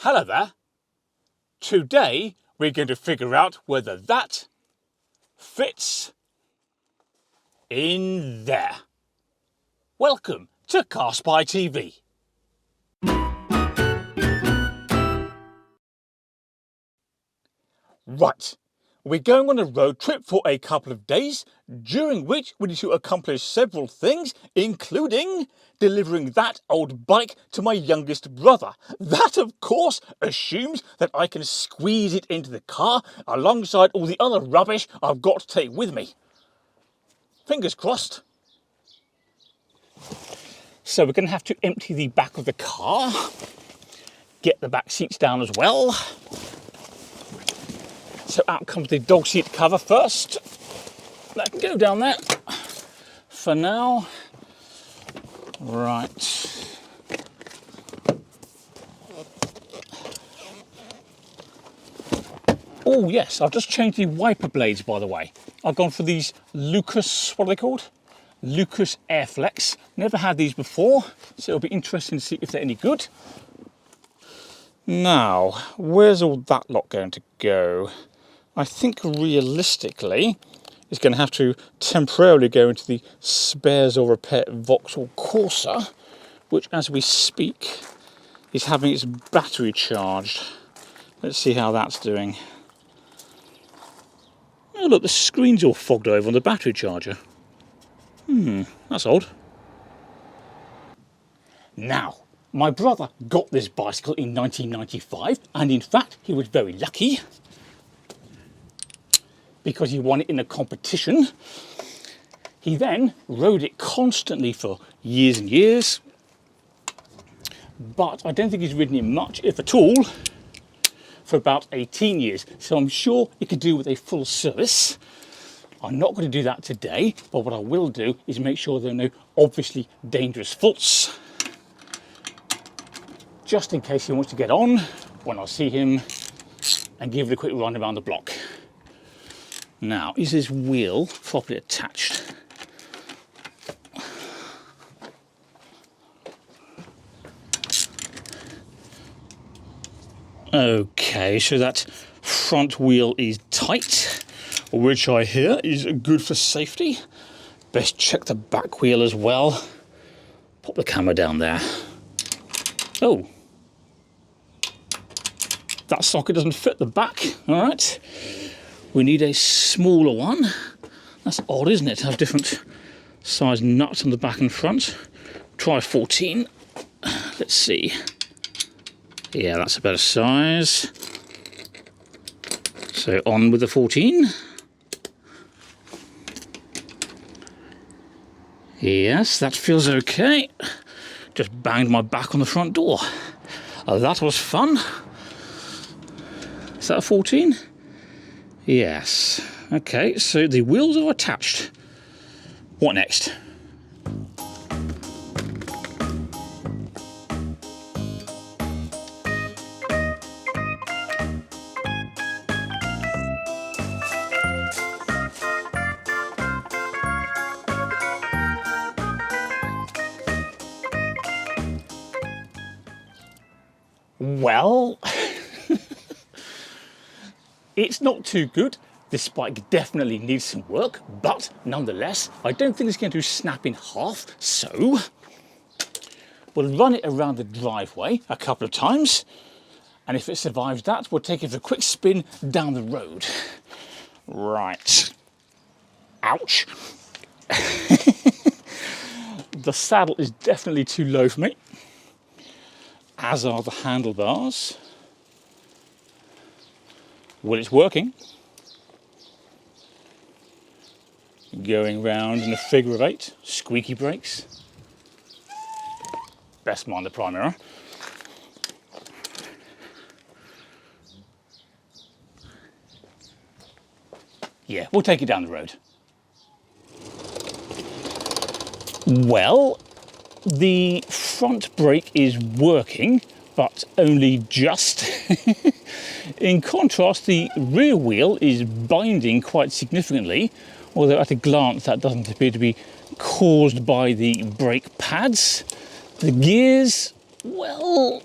Hello there. Today we're going to figure out whether that fits in there. Welcome to Car Spy TV. Right, we're going on a road trip for a couple of days, during which we need to accomplish several things, including delivering that old bike to my youngest brother. That, of course, assumes that I can squeeze it into the car alongside all the other rubbish I've got to take with me. Fingers crossed. So we're going to have to empty the back of the car, get the back seats down as well. So out comes the dog seat cover first. That can go down there for now. Right. Oh yes, I've just changed the wiper blades, by the way. I've gone for these Lucas, what are they called? Lucas Airflex. Never had these before, so it'll be interesting to see if they're any good. Now, where's all that lot going to go? I think realistically, it's going to have to temporarily go into the spares or repair Vauxhall Corsa, which as we speak is having its battery charged. Let's see how that's doing. Oh look, the screen's all fogged over on the battery charger. That's odd. Now, my brother got this bicycle in 1995, and in fact he was very lucky because he won it in a competition. He then rode it constantly for years and years, but I don't think he's ridden it much, if at all, for about 18 years. So I'm sure he could do with a full service. I'm not going to do that today, but what I will do is make sure there are no obviously dangerous faults, just in case he wants to get on when I see him and give it a quick run around the block. Now, is this wheel properly attached? Okay, so that front wheel is tight, which I hear is good for safety. Best check the back wheel as well. Pop the camera down there. Oh, that socket doesn't fit the back. All right, we need a smaller one. That's odd, isn't it, to have different size nuts on the back and front. Try 14. Let's see. Yeah, that's a better size. So on with the 14. Yes, that feels okay. Just banged my back on the front door. That was fun. Is that a 14? Yes. Okay, so the wheels are attached. What next? Well, it's not too good. This bike definitely needs some work, but nonetheless, I don't think it's going to snap in half, so we'll run it around the driveway a couple of times, and if it survives that, we'll take it for a quick spin down the road. Right. Ouch. The saddle is definitely too low for me, as are the handlebars. Well, it's working. Going round in a figure of 8, squeaky brakes. Best mind the Primera. Yeah, we'll take it down the road. Well, the front brake is working, but only just. In contrast, the rear wheel is binding quite significantly, although at a glance that doesn't appear to be caused by the brake pads. The gears, well,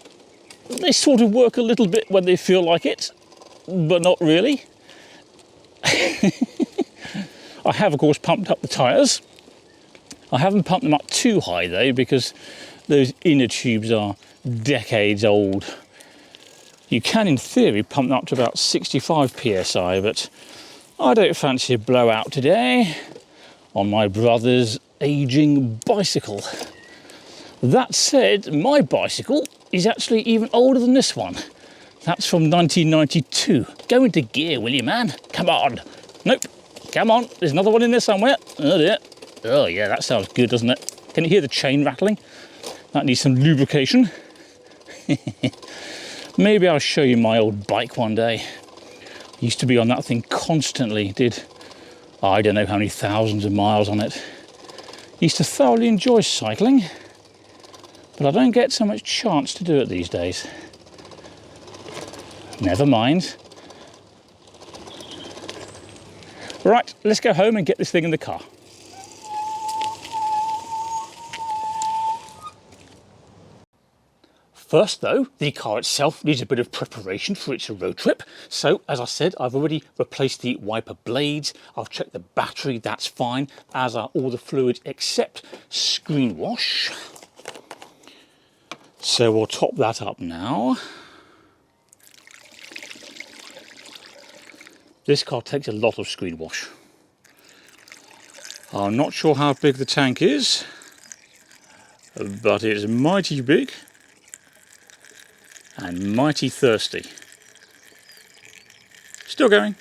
They sort of work a little bit when they feel like it, but not really. I have, of course, pumped up the tyres. I haven't pumped them up too high, though, because those inner tubes are decades old. You can, in theory, pump them up to about 65 psi, but I don't fancy a blowout today on my brother's ageing bicycle. That said, my bicycle is actually even older than this one. That's from 1992. Go into gear, will you, man? Come on. Nope. Come on. There's another one in there somewhere. Oh, dear. Oh, yeah, that sounds good, doesn't it? Can you hear the chain rattling? That needs some lubrication. Maybe I'll show you my old bike one day. Used to be on that thing constantly. Did, I don't know how many thousands of miles on it. Used to thoroughly enjoy cycling, but I don't get so much chance to do it these days. Never mind. Right, let's go home and get this thing in the car. First though, the car itself needs a bit of preparation for its road trip. So, as I said, I've already replaced the wiper blades. I've checked the battery, that's fine, as are all the fluids except screen wash. So we'll top that up now. This car takes a lot of screen wash. I'm not sure how big the tank is, but it's mighty big and mighty thirsty. Still going.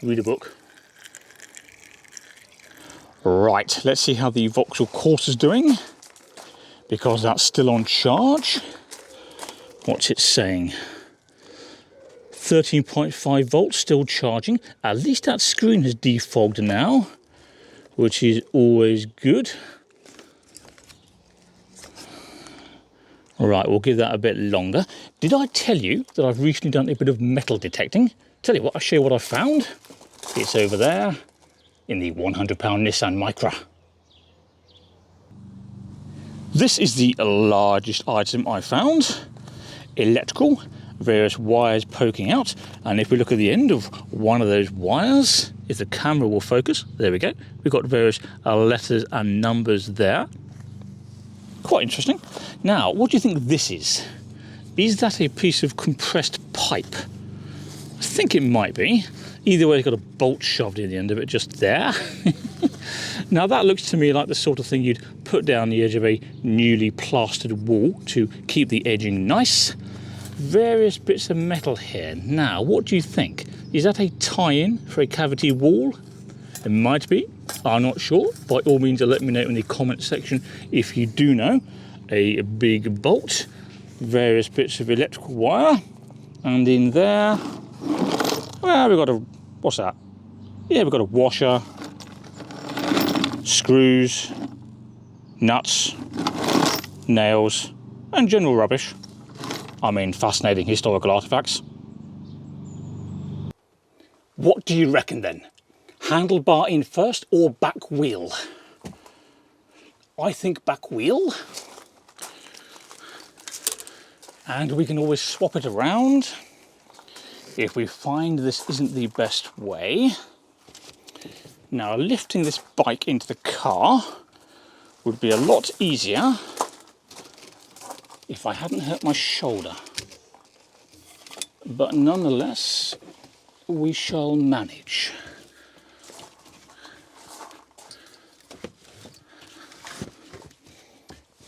Read a book. Right, let's see how the Vauxhall Corsa's doing, because that's still on charge. What's it saying? 13.5 volts, still charging. At least that screen has defogged now, which is always good. All right, we'll give that a bit longer. Did I tell you that I've recently done a bit of metal detecting? Tell you what, I'll show you what I found. It's over there in the £100 Nissan Micra. This is the largest item I found. Electrical, various wires poking out, and if we look at the end of one of those wires, if the camera will focus, there we go, we've got various letters and numbers there. Quite interesting. Now, what do you think this is? Is that a piece of compressed pipe? I think it might be. Either way, it's got a bolt shoved in the end of it just there. Now that looks to me like the sort of thing you'd put down the edge of a newly plastered wall to keep the edging nice. Various bits of metal here. Now, what do you think? Is that a tie-in for a cavity wall? It might be. I'm not sure. By all means, let me know in the comment section if you do know. A big bolt, various bits of electrical wire, and in there, well, we've got a, what's that? Yeah, we've got a washer, screws, nuts, nails, and general rubbish. I mean, fascinating historical artifacts. What do you reckon then? Handlebar in first or back wheel? I think back wheel. And we can always swap it around if we find this isn't the best way. Now, lifting this bike into the car would be a lot easier if I hadn't hurt my shoulder. But nonetheless, we shall manage.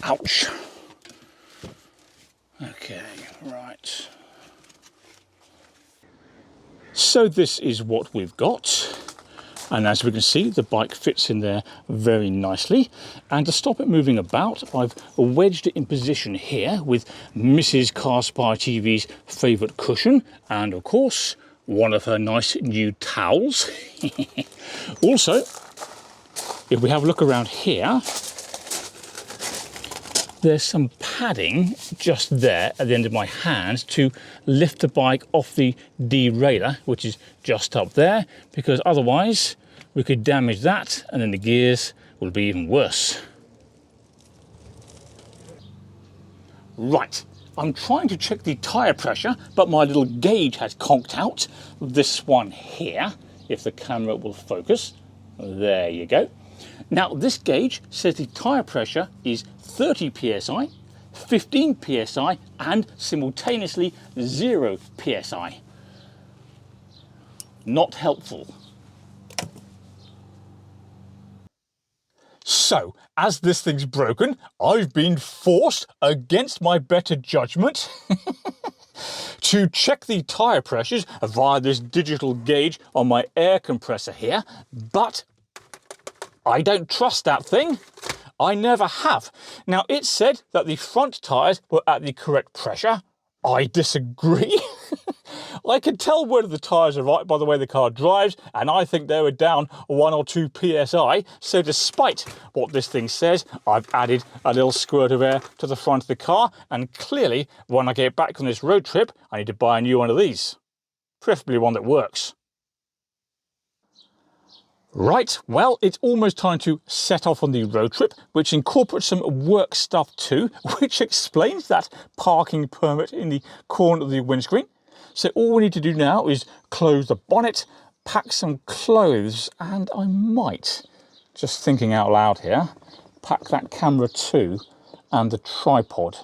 Ouch. Okay, right. So this is what we've got. And as we can see, the bike fits in there very nicely. And to stop it moving about, I've wedged it in position here with Mrs. Car Spy TV's favourite cushion. And of course, one of her nice new towels. Also, if we have a look around here, there's some padding just there at the end of my hand to lift the bike off the derailleur, which is just up there, because otherwise we could damage that and then the gears will be even worse. Right, I'm trying to check the tyre pressure, but my little gauge has conked out. This one here, if the camera will focus. There you go. Now this gauge says the tyre pressure is 30 psi, 15 psi and simultaneously 0 psi. Not helpful. So, as this thing's broken, I've been forced, against my better judgment, to check the tyre pressures via this digital gauge on my air compressor here, but I don't trust that thing. I never have. Now, it said that the front tyres were at the correct pressure. I disagree. I can tell whether the tyres are right by the way the car drives, and I think they were down 1 or 2 psi. So despite what this thing says, I've added a little squirt of air to the front of the car, and clearly when I get back on this road trip, I need to buy a new one of these. Preferably one that works. Right, well, it's almost time to set off on the road trip, which incorporates some work stuff too, which explains that parking permit in the corner of the windscreen. So all we need to do now is close the bonnet, pack some clothes, and I might, just thinking out loud here, pack that camera too, and the tripod.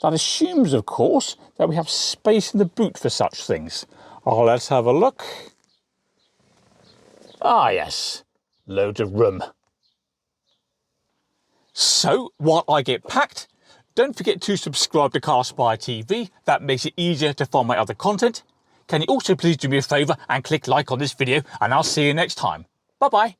That assumes, of course, that we have space in the boot for such things. Oh, let's have a look. Ah, yes, loads of room. So, while I get packed, don't forget to subscribe to Car Spy TV. That makes it easier to find my other content. Can you also please do me a favour and click like on this video, and I'll see you next time. Bye bye.